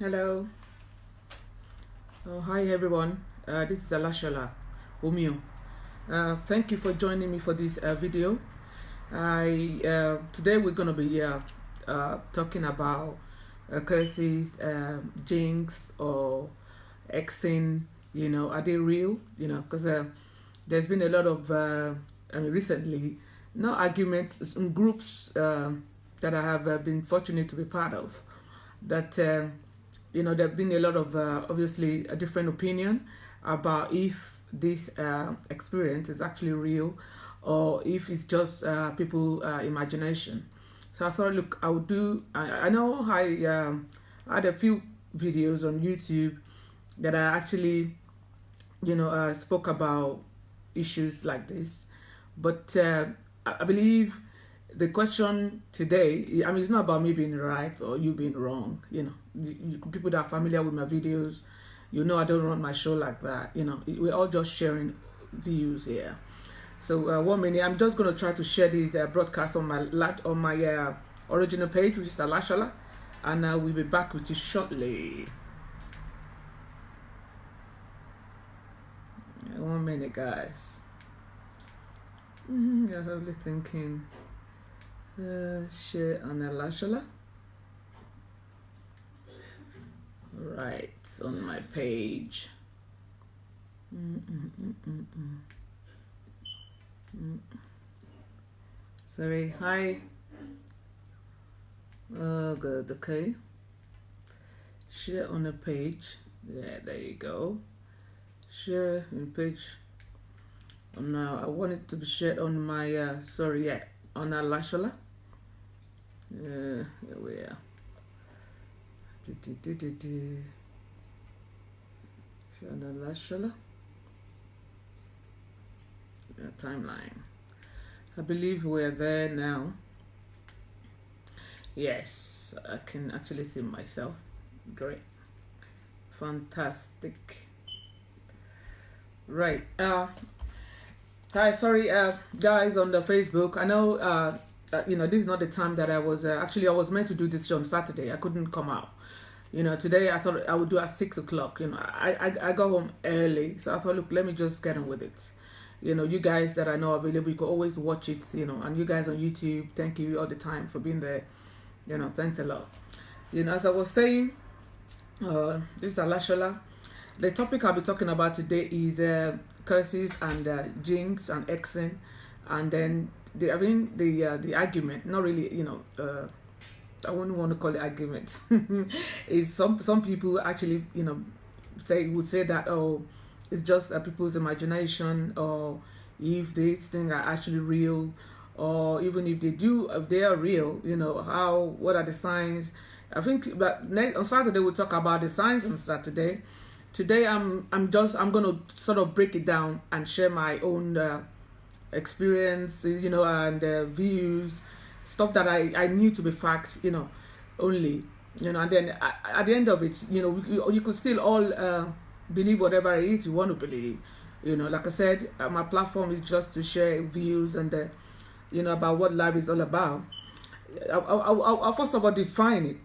Hello. Hi everyone. This is Alashala Omio. Thank you for joining me for this video. Today we're gonna be talking about curses, Jinx or Hexing. Are they real? Because there's been a lot of recently, no arguments, some groups that I have been fortunate to be part of. That there have been a lot of obviously a different opinion about if this experience is actually real or if it's just people imagination. So I thought, look, I would do. I know I had a few videos on YouTube that I actually spoke about issues like this, but I believe the question today, it's not about me being right or you being wrong. People that are familiar with my videos, I don't run my show like that. We're all just sharing views here. So 1 minute, I'm just going to try to share this broadcast on my original page, which is Alashala, and we'll be back with you shortly. 1 minute, guys. You're probably thinking, share on Alashala. Right, on my page. Sorry, hi. Oh, good, okay. Share on the page. Yeah, there you go. Share on page. Now I want it to be shared on my on Alashala. Here we are. Share on Alashala. Timeline. I believe we're there now. Yes, I can actually see myself. Great. Fantastic. Right. Hi, sorry, guys on the Facebook. I know, this is not the time that I was, actually I was meant to do this show on Saturday. I couldn't come out. Today I thought I would do at 6 o'clock. I got home early, so I thought, look, let me just get on with it. You guys that I know available, you can always watch it, and you guys on YouTube, thank you all the time for being there. Thanks a lot. As I was saying, this is Alashala. The topic I'll be talking about today is curses and Jinx and Hexing, and then the argument. Not really, I wouldn't want to call it argument. Is some people actually would say that, oh, it's just people's imagination, or if these things are actually real, or even if they are real, what are the signs? I think that on Saturday we'll talk about the signs on Saturday. Today I'm gonna sort of break it down and share my own experience, and views, stuff that I knew to be facts, only, and then at the end of it, you could still all believe whatever it is you want to believe. Like I said, my platform is just to share views and about what life is all about. I'll first of all define it.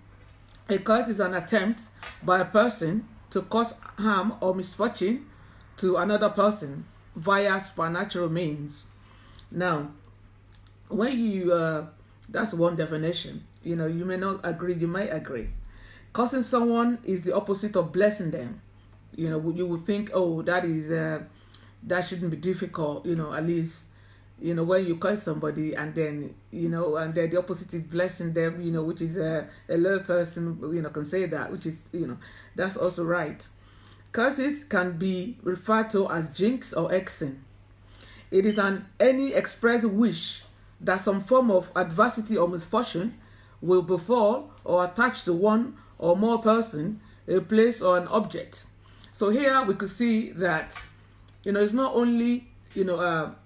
A curse is an attempt by a person to cause harm or misfortune to another person via supernatural means. Now, when you that's one definition. You may not agree, you may agree. Cursing someone is the opposite of blessing them. You would think, oh, that shouldn't be difficult. At least when you curse somebody and then and then the opposite is blessing them. Which is a low person can say that, which is that's also right. Curses can be referred to as Jinx or Hexing. It is any expressed wish that some form of adversity or misfortune will befall or attach to one or more person, a place, or an object. So here we could see that it's not only human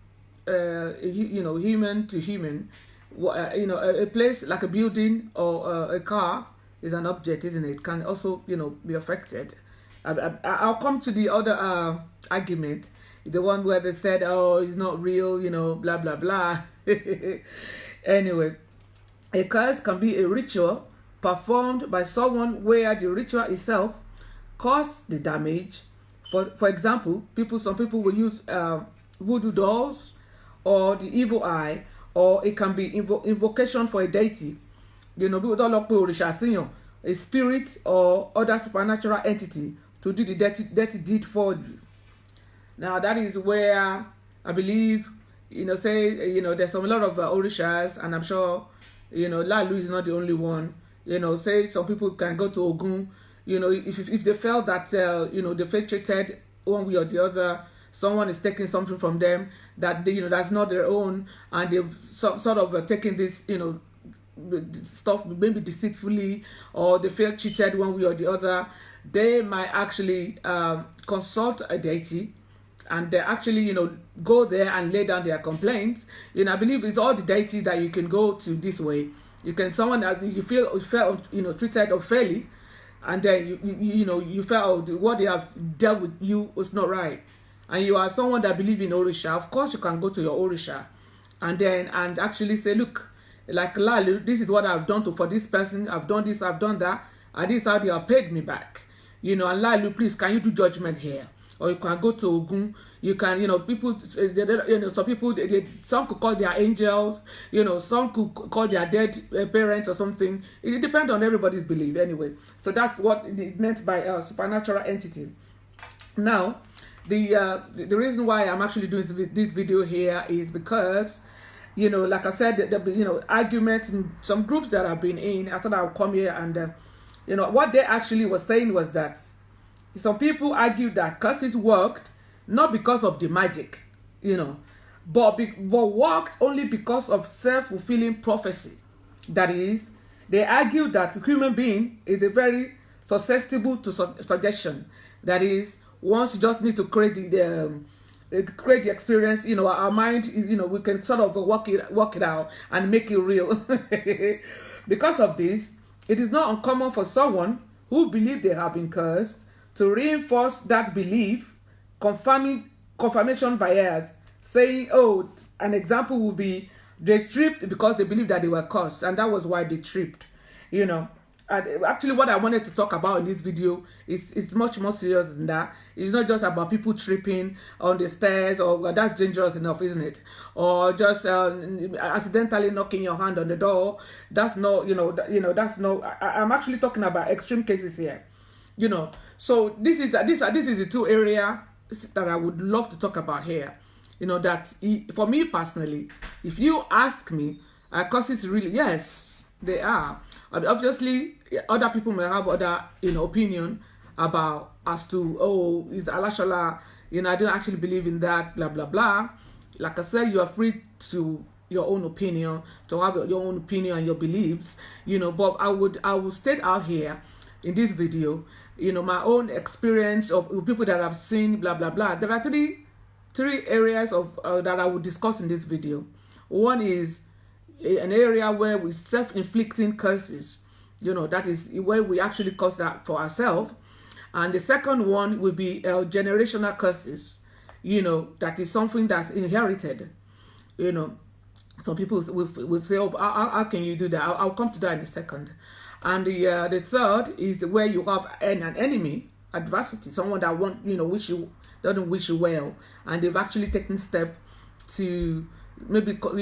to human. A place like a building or a car is an object, isn't it? Can also be affected. I'll come to the other argument, the one where they said, oh, it's not real, blah blah blah. Anyway, a curse can be a ritual performed by someone where the ritual itself caused the damage. For example, some people will use voodoo dolls or the evil eye, or it can be invocation for a deity. People don't like a spirit or other supernatural entity to do the dirty deed for you. Now that is where I believe, there's a lot of orishas, and I'm sure, Lalu is not the only one. Say some people can go to Ogun, if they felt that, they felt treated one way or the other, someone is taking something from them that that's not their own, and they've sort of taken this, stuff maybe deceitfully, or they feel cheated one way or the other, they might actually consult a deity, and they actually go there and lay down their complaints. I believe it's all the deities that you can go to this way. You can someone that you felt treated unfairly, and then you felt what they have dealt with you was not right, and you are someone that believe in orisha. Of course you can go to your orisha and actually say, look, like Lalu, this is what I've done for this person, I've done this, I've done that, and this is how they have paid me back. And Lalu, please, can you do judgment here? Or you can go to Ogun. You can, people, some people, some could call their angels, some could call their dead parents or something. It depends on everybody's belief anyway. So that's what it meant by a supernatural entity. Now, the reason why I'm actually doing this video here is because, like I said, arguments in some groups that I've been in. I thought I would come here and, what they actually was saying was that some people argued that curses worked not because of the magic, but worked only because of self-fulfilling prophecy. That is, they argued that the human being is a very susceptible to suggestion. That is, once you just need to create the experience, our mind is, we can sort of work it out and make it real. Because of this, it is not uncommon for someone who believes they have been cursed to reinforce that belief, confirmation bias, saying, oh, an example would be they tripped because they believed that they were cursed, and that was why they tripped. And actually what I wanted to talk about in this video is much more serious than that. It's not just about people tripping on the stairs, or well, that's dangerous enough, isn't it? Or just accidentally knocking your hand on the door. That's not, that's no. I'm actually talking about extreme cases here. So this is the two areas that I would love to talk about here. That for me personally, if you ask me, curses really, yes, they are. Obviously, other people may have other opinion about as to, oh, is Alashala, I don't actually believe in that, blah blah blah. Like I said, you are free to your own opinion, to have your own opinion and your beliefs, but I would state out here in this video, my own experience of people that I've seen, blah blah blah. There are three areas of that I would discuss in this video. One is an area where we self-inflicting curses, that is where we actually cause that for ourselves. And the second one will be generational curses, that is something that's inherited. Some people will say, oh, how can you do that? I'll come to that in a second. And the third is where you have an enemy, adversity, someone that doesn't wish you well, and they've actually taken step to maybe sort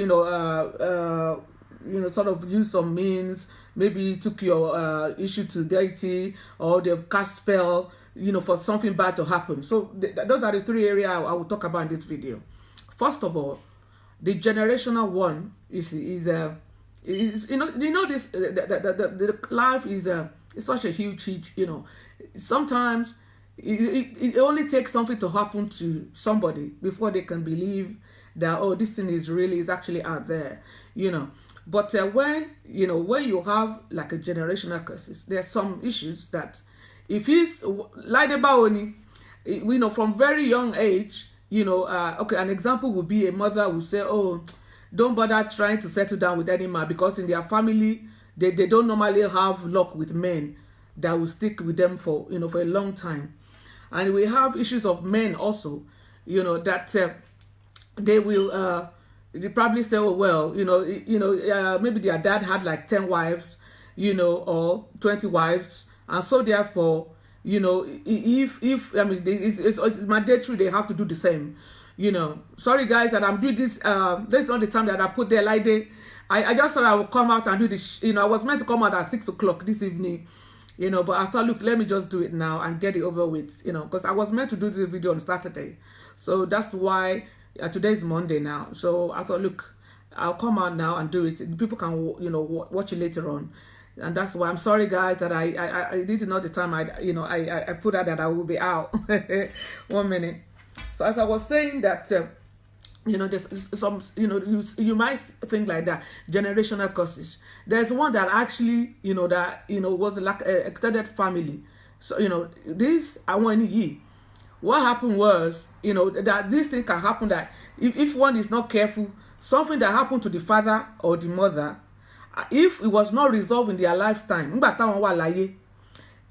of use some means, maybe took your issue to deity, or they've cast spell, for something bad to happen. So those are the three areas I will talk about in this video. First of all, the generational one is this the life is such a huge, sometimes it only takes something to happen to somebody before they can believe that, oh, this thing is actually out there, But when you have like a generational curses, there's some issues that if he's like the Baoni, from very young age, okay, an example would be a mother will say, oh, don't bother trying to settle down with any man, because in their family, they don't normally have luck with men that will stick with them for a long time. And we have issues of men also, that they will they probably say, oh well, maybe their dad had like 10 wives, or 20 wives. And so therefore, if I mean, it's mandatory, they have to do the same. Sorry guys that I'm doing this. This is not the time that I put there like I just thought I would come out and do this. I was meant to come out at 6 o'clock this evening, but I thought, look, let me just do it now and get it over with, because I was meant to do this video on Saturday. So that's why today is Monday now. So I thought, look, I'll come out now and do it. People can, watch it later on. And that's why I'm sorry, guys, that I this is not the time I put out that I will be out. 1 minute. So as I was saying that, there's some, you might think like that, generational curses. There's one that actually, was like extended family. So, this, I want to what happened was, that this thing can happen that if one is not careful, something that happened to the father or the mother, if it was not resolved in their lifetime,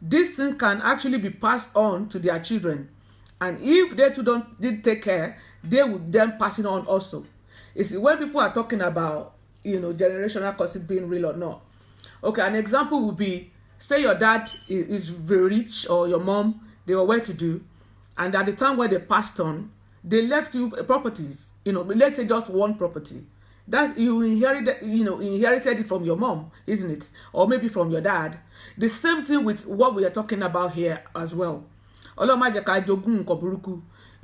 this thing can actually be passed on to their children. And if they too didn't take care, they would then pass it on also. You see, when people are talking about, generational curses being real or not. Okay, an example would be, say your dad is very rich or your mom, they were well-to-do, and at the time when they passed on, they left you properties, let's say just one property. That's you inherited it from your mom, isn't it? Or maybe from your dad. The same thing with what we are talking about here as well. You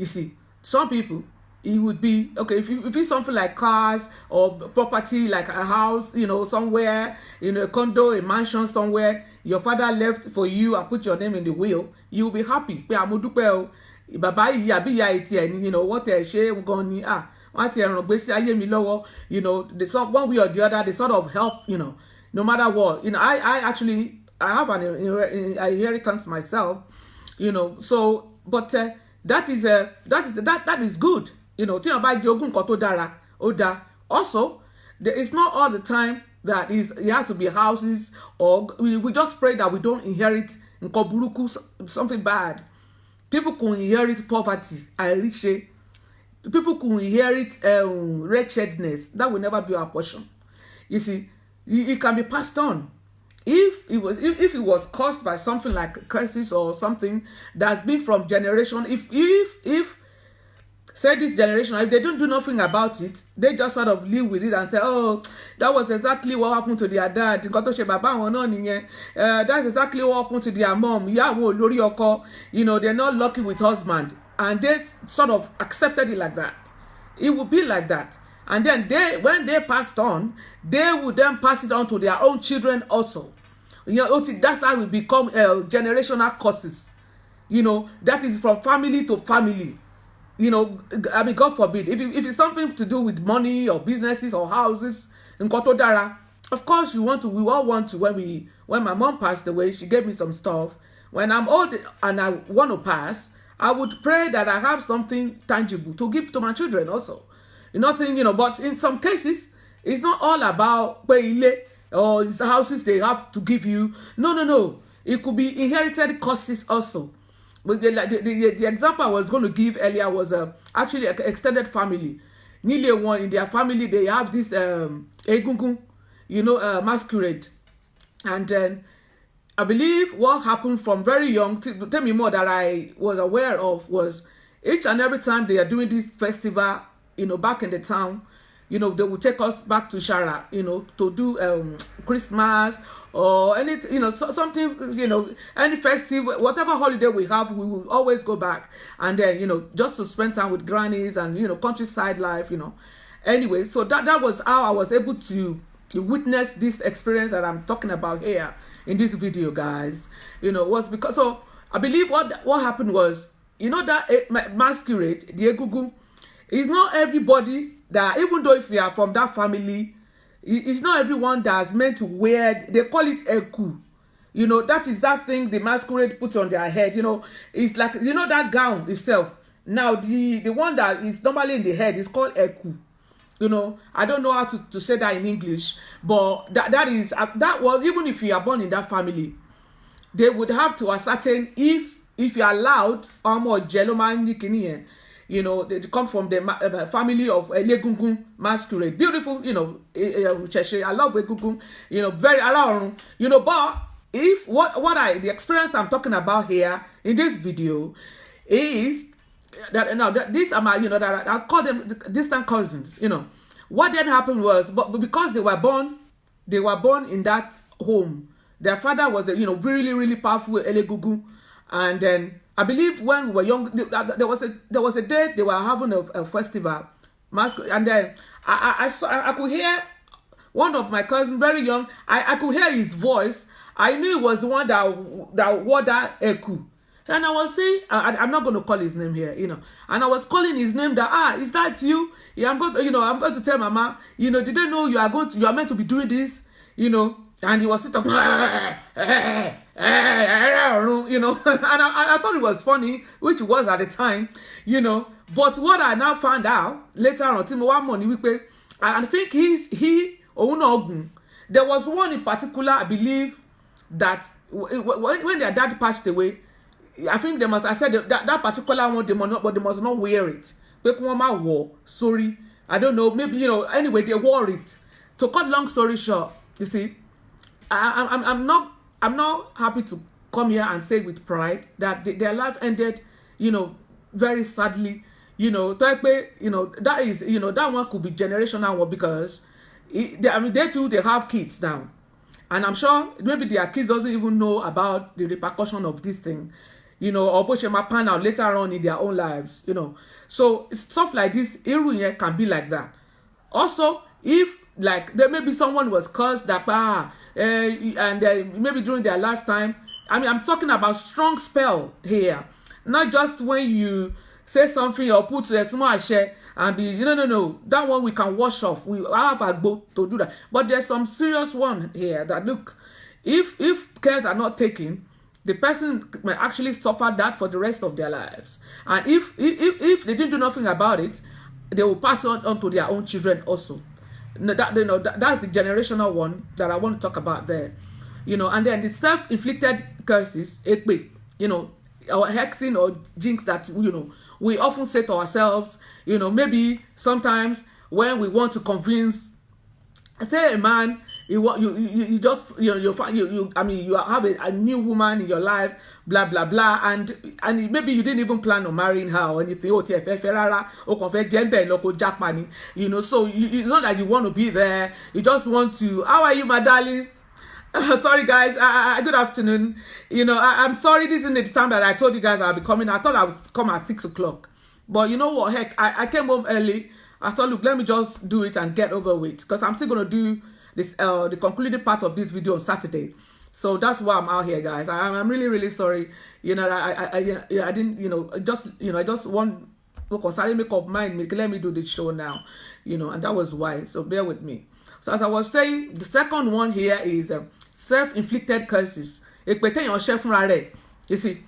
see, some people, it would be okay if it's something like cars or property like a house, somewhere, a condo, a mansion somewhere. Your father left for you and put your name in the will. You'll be happy. What one way or the other, they sort of help, no matter what. I have an inheritance myself, so but that is good, also it's not all the time that it has to be houses, or we just pray that we don't inherit something bad. People can inherit poverty and riches. People can inherit wretchedness. That will never be our portion. You see, it can be passed on. If it was caused by something like curses or something that's been from generation, if say this generation, if they don't do nothing about it, they just sort of live with it and say, oh, that was exactly what happened to their dad. That's exactly what happened to their mom. They're not lucky with husband. And they sort of accepted it like that. It would be like that. And then when they passed on, they would then pass it on to their own children also. That's how we become generational curses. That is from family to family. I mean, God forbid, if it's something to do with money or businesses or houses, in Kotodara, of course we all want to, when my mom passed away, she gave me some stuff. When I'm old and I want to pass, I would pray that I have something tangible to give to my children also. Nothing, but in some cases, it's not all about or it's houses they have to give you. No. It could be inherited curses also. But the example I was going to give earlier was actually an extended family. Nearly one in their family, they have this egungun, masquerade. And then I believe what happened from very young, tell me more, that I was aware of, was each and every time they are doing this festival, back in the town, they will take us back to Shara, to do Christmas or anything, something, any festival, whatever holiday we have, we will always go back. And then, just to spend time with grannies and, countryside life, Anyway, so that was how I was able to witness this experience that I'm talking about here in this video, guys. Was because, so I believe what happened was, that masquerade, the egungun, it's not everybody that, even though if you are from that family, it's not everyone that's meant to wear, they call it eku. That is that thing the masquerade puts on their head. It's like, that gown itself. Now, the one that is normally in the head is called eku. I don't know how to say that in English, but that is, that was, even if you are born in that family, they would have to ascertain if you are allowed, or more jelloman, You know, they come from the family of Elegungun masquerade. Beautiful, you know, I love Egungun, you know, very around, you know, but if the experience I'm talking about here in this video is that now that these are my, you know, that I call them distant cousins, you know. What then happened was, but because they were born in that home. Their father was a, you know, really, really powerful Elegungun, and then I believe when we were young, there was a day they were having a festival, and then I could hear one of my cousins, very young. I could hear his voice. I knew he was the one that wore that eku. And I was saying, I'm not going to call his name here, you know. And I was calling his name that, is that you? Yeah, I'm going to tell Mama, you know, did they know you are meant to be doing this, you know? And he was sitting, you know, and I thought it was funny, which it was at the time, you know. But what I now found out later on, I think there was one in particular, I believe, that when their dad passed away, I think they must, I said that particular one, they must not wear it. Sorry, I don't know, maybe, you know, anyway, they wore it. To cut long story short, you see, I'm not happy to come here and say with pride that their life ended, you know, very sadly. You know, that is, you know, that one could be generational one, because they too, they have kids now, and I'm sure maybe their kids doesn't even know about the repercussion of this thing, you know, or push them pan out later on in their own lives, you know. So stuff like this, can be like that. Also, if like there may be someone was cursed that maybe during their lifetime. I mean, I'm talking about strong spell here, not just when you say something or put a small share and be, no, that one we can wash off. We have a boat to do that. But there's some serious one here that, look, if cares are not taken, the person may actually suffer that for the rest of their lives. And if they didn't do nothing about it, they will pass it on to their own children also. That's the generational one that I want to talk about there. You know, and then the self-inflicted curses, you know, or hexing or jinx that, you know, we often say to ourselves, you know, maybe sometimes when we want to convince, say a man, you have a new woman in your life, blah blah blah, and maybe you didn't even plan on marrying her or anything. You know, so it's not that you want to be there. You just want to. How are you, my darling? Sorry guys, good afternoon. You know, I'm sorry this isn't the time that I told you guys I'll be coming. I thought I would come at 6 o'clock, but you know what, heck, I came home early. I thought, look, let me just do it and get over with, because I'm still gonna do this the concluded part of this video on Saturday. So that's why I'm out here, guys. I'm really, really sorry. You know, I didn't, you know, I just want to make up mind, let me do this show now, you know, and that was why. So bear with me. So as I was saying, the second one here is self-inflicted curses. You see,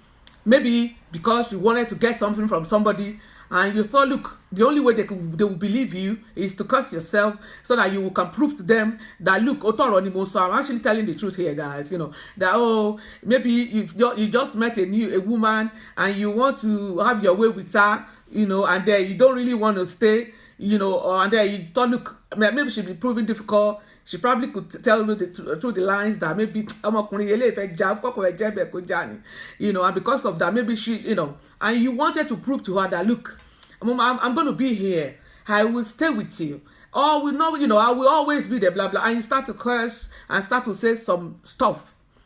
maybe because you wanted to get something from somebody and you thought, look, the only way they will believe you is to curse yourself so that you can prove to them that, look, so I'm actually telling the truth here, guys, you know, that, oh, maybe you just met a woman and you want to have your way with her, you know, and then you don't really want to stay, you know, and then you thought, look, maybe she'll be proving difficult. She probably could tell you through the lines that maybe, you know, and because of that, maybe she, you know, and you wanted to prove to her that, look, I'm going to be here. I will stay with you. Or we know, you know, I will always be there, blah, blah. And you start to curse and start to say some stuff.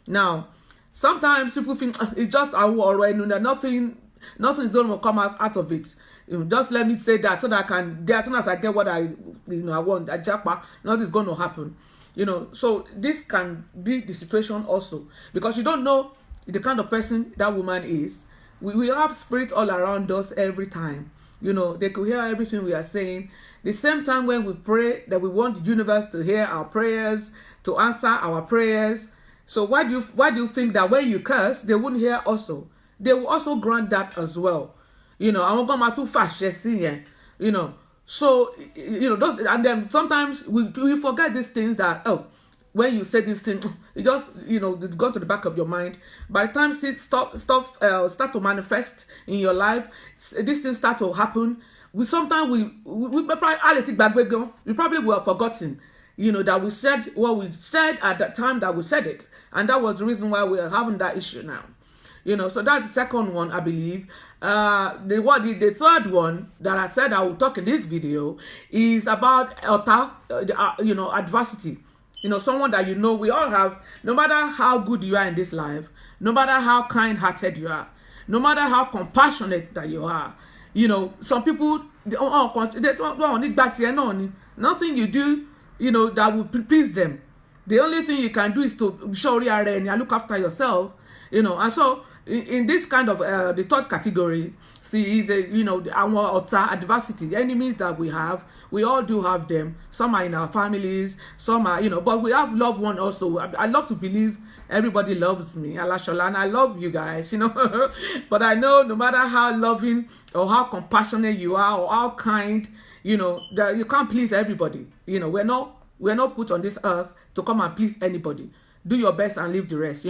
Now, sometimes people think it's just nothing is going to come out of it. You know, just let me say that so that I can get, as soon as I get what I want, nothing is going to happen. You know, so this can be the situation also, because you don't know the kind of person that woman is. We have spirits all around us every time. You know, they could hear everything we are saying. The same time when we pray, that we want the universe to hear our prayers, to answer our prayers. So why do you think that when you curse, they wouldn't hear also? They will also grant that as well. You know, I'm going to fast, you know. So, you know, and then sometimes we forget these things that, oh, when you say this thing, it just, it go to the back of your mind. By the time it start to manifest in your life, these things start to happen. Sometimes we probably will have forgotten, that we said what we said at the time that we said it, and that was the reason why we are having that issue now. So that's the second one, I believe. The third one that I said I will talk in this video is about adversity. Someone that we all have, no matter how good you are in this life, no matter how kind-hearted you are, no matter how compassionate that you are, some people, nothing you do, that will please them. The only thing you can do is to show and look after yourself, and so in this kind of the third category, see, is our adversity, enemies that we have. We all do have them. Some are in our families, some are, but we have loved one also. I love to believe everybody loves me, Alashola, and I love you guys, but I know no matter how loving or how compassionate you are or how kind, that you can't please everybody. We're not put on this earth to come and please anybody. Do your best and leave the rest,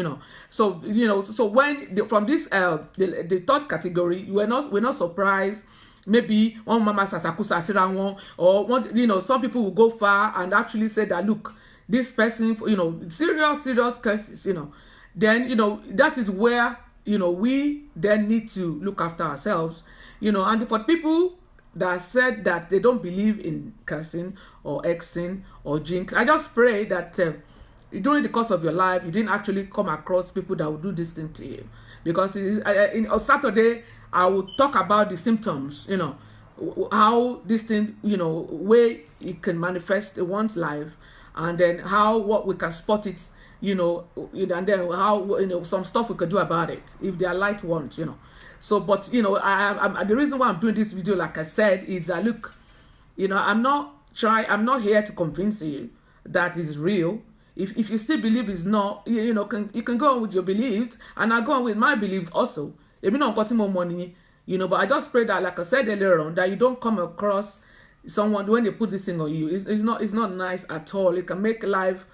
So, so when from this the third category, we're not surprised. Maybe one mama sasakusa siranwon, or one, some people will go far and actually say that, look, this person, serious cases, then that is where we then need to look after ourselves, and for people that said that they don't believe in cursing or hexing or jinx, I just pray that during the course of your life, you didn't actually come across people that will do this thing to you. Because on Saturday, I will talk about the symptoms, how this thing, way it can manifest in one's life, and then what we can spot it, and then how, some stuff we could do about it if they are light ones, So, but, the reason why I'm doing this video, like I said, is that, look, I'm not here to convince you that it's real. If you still believe it's not, you can go on with your beliefs, and I go on with my beliefs also. If you not got more money, but I just pray that, like I said earlier on, that you don't come across someone when they put this thing on you. It's not nice at all. It can make life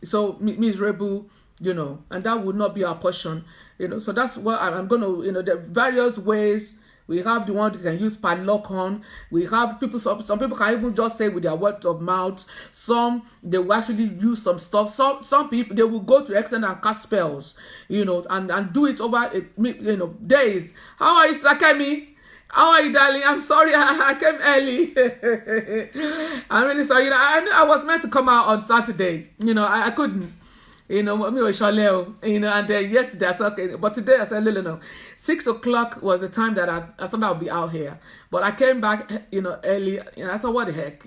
so miserable, and that would not be our portion, So that's what I'm gonna, there are various ways. We have the one that can use padlock on. We have people, some people can even just say with their word of mouth. Some, they will actually use some stuff. Some people, they will go to extent and cast spells, and do it over, days. How are you, Sakemi? How are you, darling? I'm sorry, I came early. I'm really sorry. I was meant to come out on Saturday. I couldn't. Me was Shaleo, and yesterday I thought, okay, but today I said, no. 6 o'clock was the time that I thought I would be out here. But I came back, early, I thought, what the heck,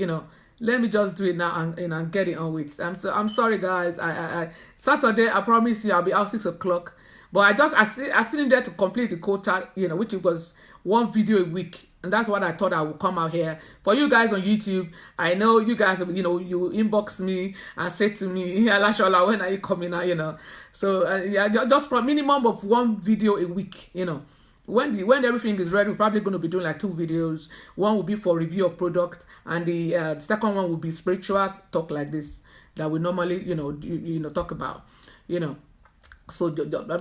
let me just do it now and get it on with. I'm sorry, guys. I Saturday, I promise you I'll be out 6 o'clock. But I still need there to complete the quota, which was one video a week. And that's what I thought I would come out here. For you guys on YouTube, I know you guys, you inbox me and say to me, Alashola, when are you coming out, So, yeah, just for a minimum of one video a week, When everything is ready, we're probably going to be doing like 2 videos. One will be for review of product, and the second one will be spiritual talk like this that we normally, talk about, So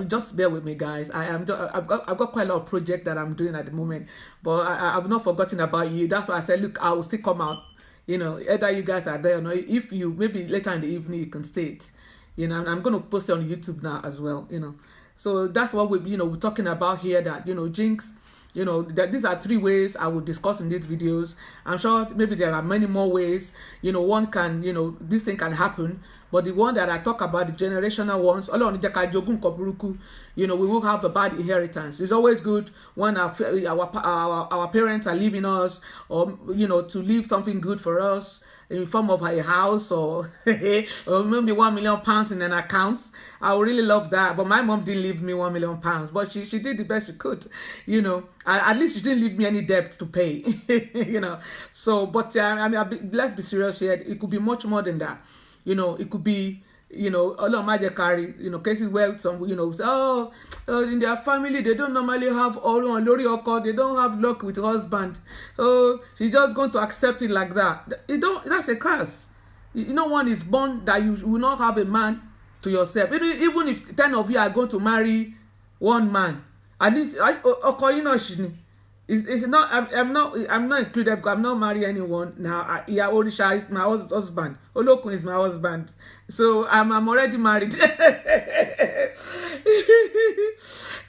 just bear with me, guys. I've got quite a lot of projects that I'm doing at the moment, but I've not forgotten about you. That's why I said, look, I will still come out. Either you guys are there or not. If you maybe later in the evening you can stay it. And I'm gonna post it on YouTube now as well. So that's what we're talking about here. That Jinx. That these are 3 ways I will discuss in these videos. I'm sure maybe there are many more ways. One can, this thing can happen. But the one that I talk about, the generational ones, we will have a bad inheritance. It's always good when our parents are leaving us, or to leave something good for us in form of a house or maybe £1 million in an account. I would really love that. But my mom didn't leave me £1 million, but she did the best she could. At least she didn't leave me any debt to pay. So, but let's be serious here. It could be much more than that. It could be, cases where some, say, in their family, they don't normally have they don't have luck with husband. Oh, she's just going to accept it like that. That's a curse. No one is born that you will not have a man to yourself. Even if 10 of you are going to marry one man, at least it's not. I'm not included because I'm not marrying anyone now. Yeah, Orisha is my husband. Olokun is my husband. So I'm already married.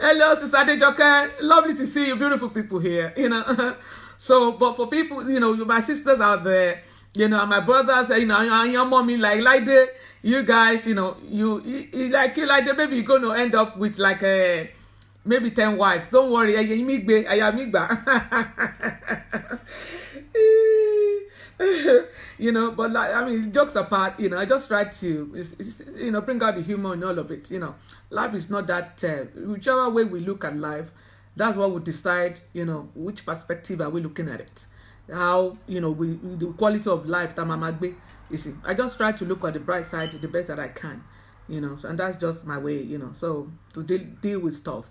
Hello, Sister Adejoke. Lovely to see you, beautiful people here. So, but for people, my sisters out there, and my brothers, and your mommy, like you guys, you like the baby, you're going to end up with like maybe 10 wives. Don't worry, but like, I mean, jokes apart, I just try to, bring out the humor in all of it. Life is not that, whichever way we look at life, that's what we decide, which perspective are we looking at it. How, the quality of life that Mama Gbe, you see. I just try to look at the bright side the best that I can, and that's just my way, so to deal with stuff,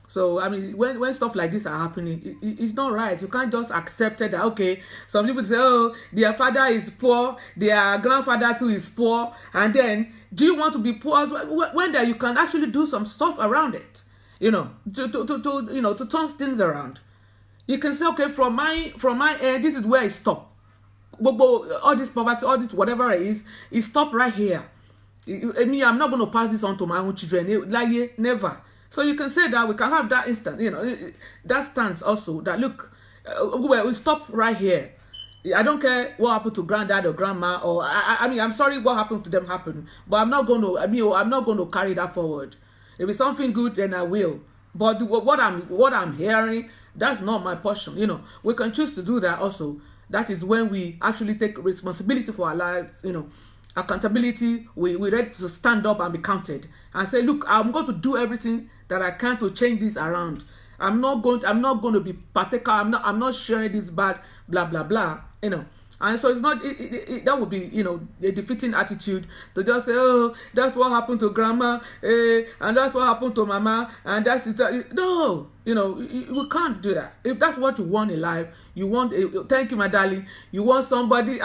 So, I mean, when stuff like this are happening, it's not right. You can't just accept it that, okay, some people say, oh, their father is poor, their grandfather too is poor, and then, do you want to be poor? When there you can actually do some stuff around it, to turn things around. You can say, okay, from my end, this is where it stopped. All this poverty, all this whatever it is, it stopped right here. I'm not going to pass this on to my own children. Like, never. So you can say that we can have that instant, that stance also, that look, we stop right here. I don't care what happened to granddad or grandma, or I mean, I'm sorry what happened to them happened, but I'm not going to carry that forward. If it's something good, then I will. But what I'm hearing, that's not my portion. We can choose to do that also. That is when we actually take responsibility for our lives, accountability. We're ready to stand up and be counted and say, look, I'm going to do everything that I can to change this around. I'm not going to be partaker. I'm not sharing this bad blah blah blah. And so it's not that would be a defeating attitude to just say, oh, that's what happened to grandma, and that's what happened to mama, and that's it. No, we can't do that. If that's what you want in life, you want. Thank you, my darling. You want somebody.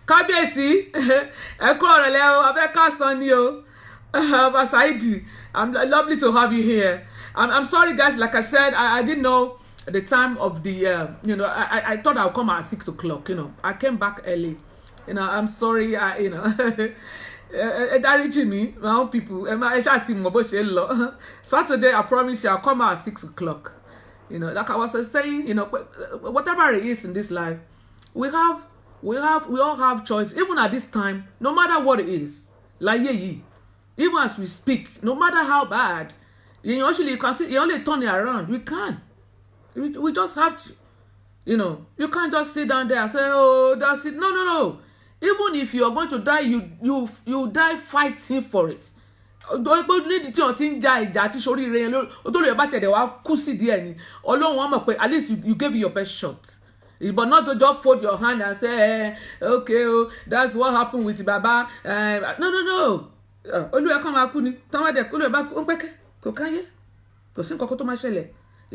Kábíyèsí, ẹ kú ọ̀rọ̀ lẹ́ o, abẹ́ká san ni o, Basaidi. I'm lovely to have you here. I'm sorry, guys. Like I said, I didn't know the time of the I thought I'll come at 6 o'clock. I came back early. I'm sorry. Dáríjì mi, my own people. Saturday, I promise you, I'll come out at 6 o'clock. Like I was saying, whatever it is in this life, we all have choice. Even at this time, no matter what it is, like even as we speak, no matter how bad, you can see, you only turn it around. We can. We just have to. You can't just sit down there and say, oh, that's it. No. Even if you are going to die, you die fighting for it. At least you gave your best shot. But not to just fold your hand and say, okay, oh, that's what happened with Baba. No. You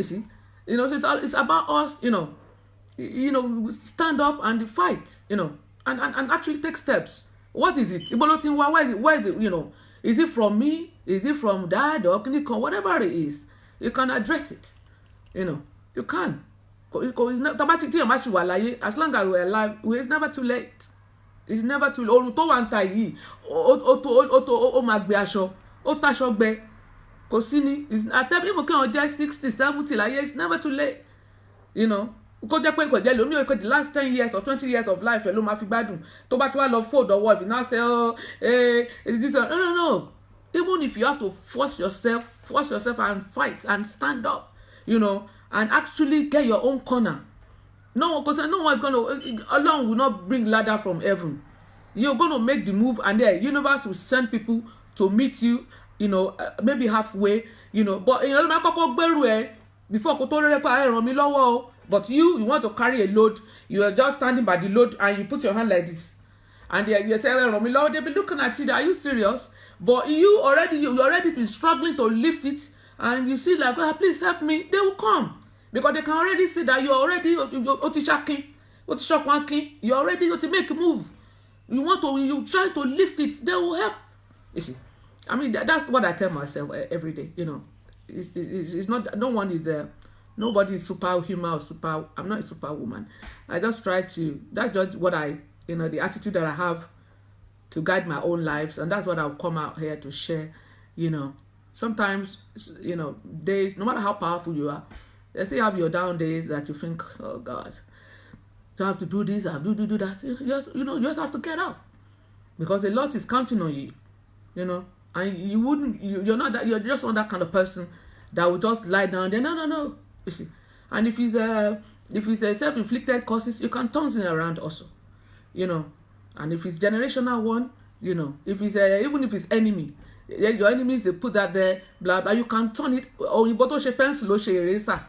see, it's about us, stand up and fight, and actually take steps. What is it? Where is it? Is it from me? Is it from dad or whatever it is? You can address it. You can. As long as we're alive, it's never too late. It's never too late. Just 60, 70, it's never too late. The last 10 years or 20 years of life, fold or what, you now say, oh, this. No. Even if you have to force yourself and fight and stand up, and actually get your own corner. No, because no one's Allah will not bring ladder from heaven. You're going to make the move, and the universe will send people to meet you, maybe halfway, but before but you want to carry a load, you are just standing by the load and you put your hand like this, and you say, well, they'll be looking at you. Are you serious? But you already been struggling to lift it, and you see like, please help me. They will come because they can already see that you're already you already to make a move. you try to lift it, they will help. You see, I mean, that's what I tell myself every day. You know, it's not, no one is there. Nobody is superhuman or super. I'm not a superwoman. I just try to. That's just what I, the attitude that I have to guide my own lives, and that's what I'll come out here to share. Sometimes, days, no matter how powerful you are, you still have your down days that you think, oh God, you have to do this, I have to do that. You just have to get up, because a lot is counting on you. And you're just not that kind of person that will just lie down there. No. You see, and if it's a self-inflicted causes, you can turn it around also. And if it's generational one, if it's even if it's enemy, your enemies, they put that there, blah blah, you can turn it. Or you bought a pencil or eraser.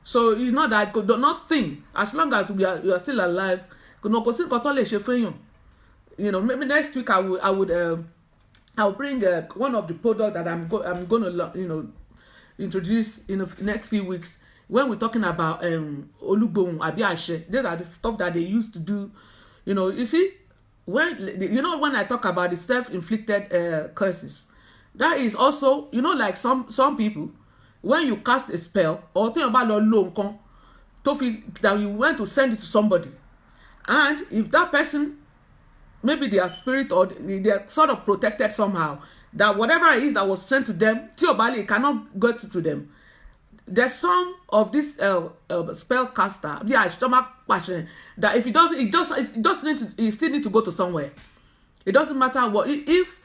So it's not that good, nothing. As long as you are still alive, maybe next week I'll bring one of the products that I'm gonna introduce in the next few weeks, when we're talking about olugbohun abi ashe. These are the stuff that they used to do. You see, when I talk about the self-inflicted curses, that is also, like some people, when you cast a spell or think about that you went to send it to somebody, and if that person, maybe their spirit or they're sort of protected somehow, that whatever it is that was sent to them, Tiobali cannot go to them. There's some of this spell caster, stomach passion, that if it doesn't, it still need to go to somewhere. It doesn't matter what. If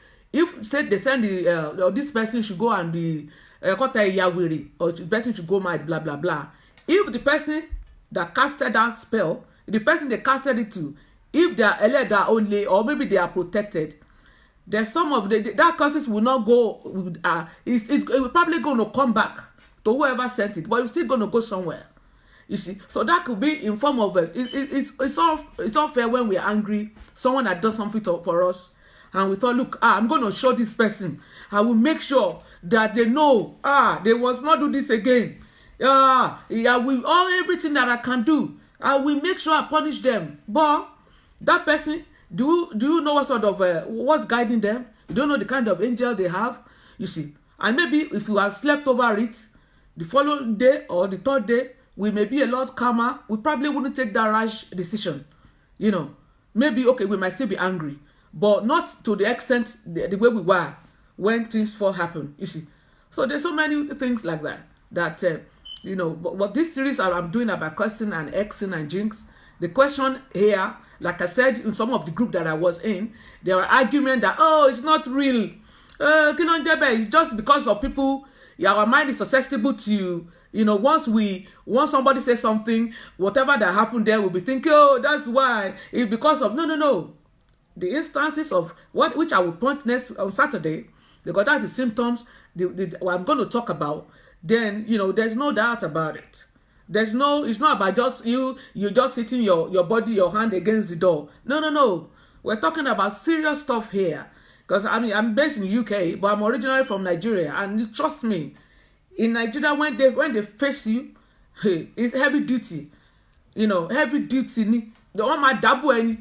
say they send or this person should go and be or the person should go mad, blah blah blah. If the person that casted that spell, the person they casted it to, if they are eleda only, or maybe they are protected, there's some of that curses will not go. It will probably going to come back to whoever sent it, but it's still going to go somewhere. You see, so that could be in form of it's all fair when we're angry, someone that does something for us, and we thought, look, I'm going to show this person. I will make sure that they know, they must not do this again. Everything that I can do, I will make sure I punish them. But that person, do you know what sort of what's guiding them? You don't know the kind of angel they have. You see, and maybe if you have slept over it, the following day or the third day, we may be a lot calmer. We probably wouldn't take that rash decision. Maybe, okay, we might still be angry, but not to the extent the way we were when things first happened. You see, so there's so many things like that. But this series I'm doing about cursing and hexing and jinx. The question here, like I said, in some of the group that I was in, there were arguments that, it's not real. It's just because of people. Our mind is susceptible to, once somebody says something, whatever that happened there, we'll be thinking, that's why. It's because of, no. The instances of which I will point next on Saturday, because that's the symptoms what I'm going to talk about, then, there's no doubt about it. It's not about just you just hitting your body, your hand against the door. No. We're talking about serious stuff here. Because I'm based in the UK, but I'm originally from Nigeria, and trust me, in Nigeria, when they face you, it's heavy duty. Heavy duty. The one my double and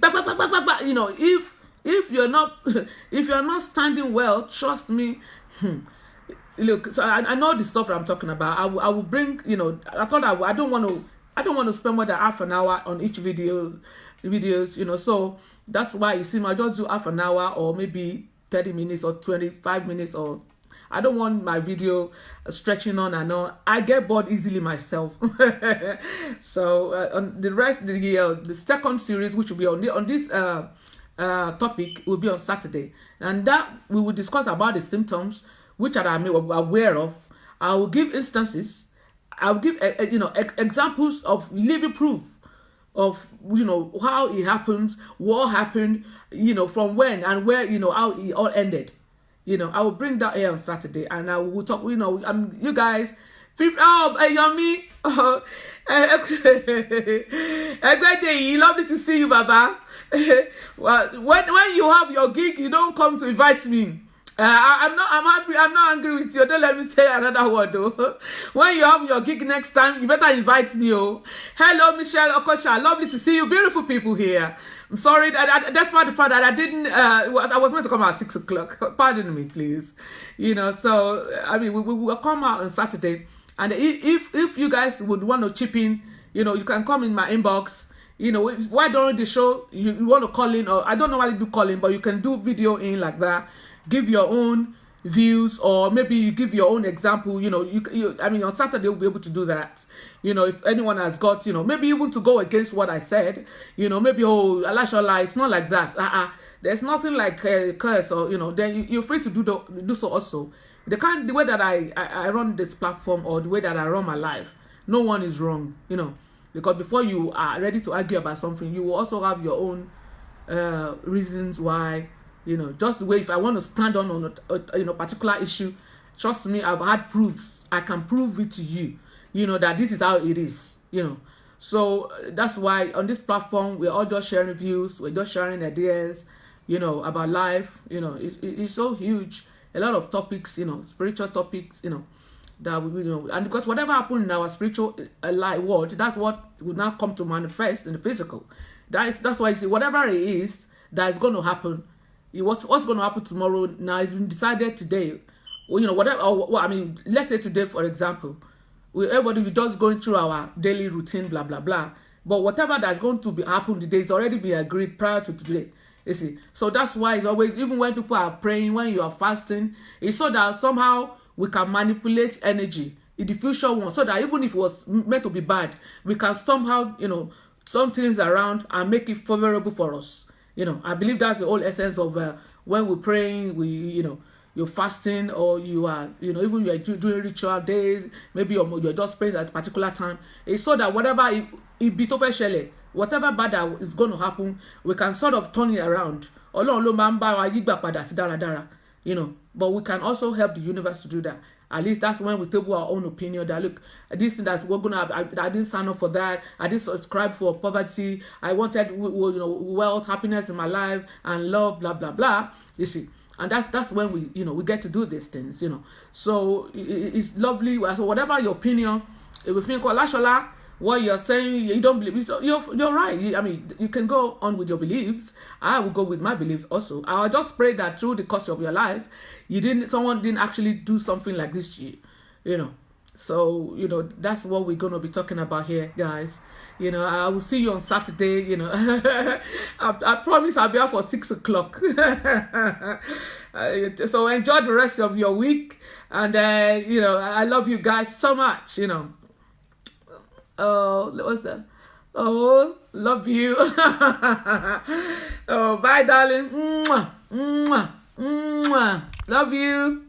if you're not standing well, trust me. Look, so I know the stuff that I'm talking about. I will bring. I thought I don't want to spend more than half an hour on each videos. So that's why you see, I just do half an hour or maybe 30 minutes or 25 minutes, or I don't want my video stretching on and on. I get bored easily myself. So on the rest, the second series, which will be on this topic, will be on Saturday, and that we will discuss about the symptoms which I'm aware of. I will give instances. I will give examples of living proof of how it happens, what happened, from when and where, how it all ended. I will bring that here on Saturday, and I will talk. You guys, Yummy, lovely to see you, Baba. Well, when you have your gig, you don't come to invite me. I'm happy. I'm not angry with you. Don't let me say another word though. When you have your gig next time, you better invite me. Hello, Michelle Okosha. Lovely to see you. Beautiful people here. I'm sorry that that's why the fact that I didn't. I was meant to come out at 6 o'clock. Pardon me, please. So I mean, we will come out on Saturday, and if you guys would want to chip in, you can come in my inbox. Why don't the show? You want to call in, or I don't normally do call in, but you can do video in like that. Give your own views, or maybe you give your own example. I mean, on Saturday we'll be able to do that. If anyone has got, maybe even to go against what I said, maybe, oh, Alashola, it's not like that. There's nothing like a curse, or then you're free to do so also. The way that I run this platform, or the way that I run my life, no one is wrong, because before you are ready to argue about something, you will also have your own reasons why. Just the way, if I want to stand on a particular issue, trust me, I've had proofs. I can prove it to you, that this is how it is, So that's why on this platform, we're all just sharing views. We're just sharing ideas, about life. It's so huge. A lot of topics, spiritual topics, that we, and because whatever happened in our spiritual life world, that's what will now come to manifest in the physical. That's why you see, whatever it is that is going to happen, what's going to happen tomorrow now has been decided today. Whatever. I mean, let's say today, for example, everybody we just going through our daily routine, blah blah blah. But whatever that's going to be happen today is already been agreed prior to today. You see, so that's why it's always, even when people are praying, when you are fasting, it's so that somehow we can manipulate energy in the future one, so that even if it was meant to be bad, we can somehow, turn things around and make it favorable for us. I believe that's the whole essence of when we're praying, you're fasting, or you are, even you're doing ritual days, maybe you're just praying at a particular time. It's so that whatever whatever bad that is going to happen, we can sort of turn it around. But we can also help the universe to do that. At least that's when we table our own opinion that, look, this thing that's we're gonna have, I didn't sign up for that. I didn't subscribe for poverty. I wanted, wealth, happiness in my life, and love, blah blah blah. You see, and that's when we get to do these things. So it's lovely. So whatever your opinion, if we think, Lashola, what you're saying, you don't believe, so you're right. I mean, you can go on with your beliefs. I will go with my beliefs also. I'll just pray that through the course of your life, someone didn't actually do something like this to you. So that's what we're gonna be talking about here, guys. I will see you on Saturday. I promise I'll be out for 6 o'clock. So enjoy the rest of your week, and I love you guys so much. Oh, what's that? Oh, love you. Oh, bye, darling. Mwah, mwah, mwah. Love you.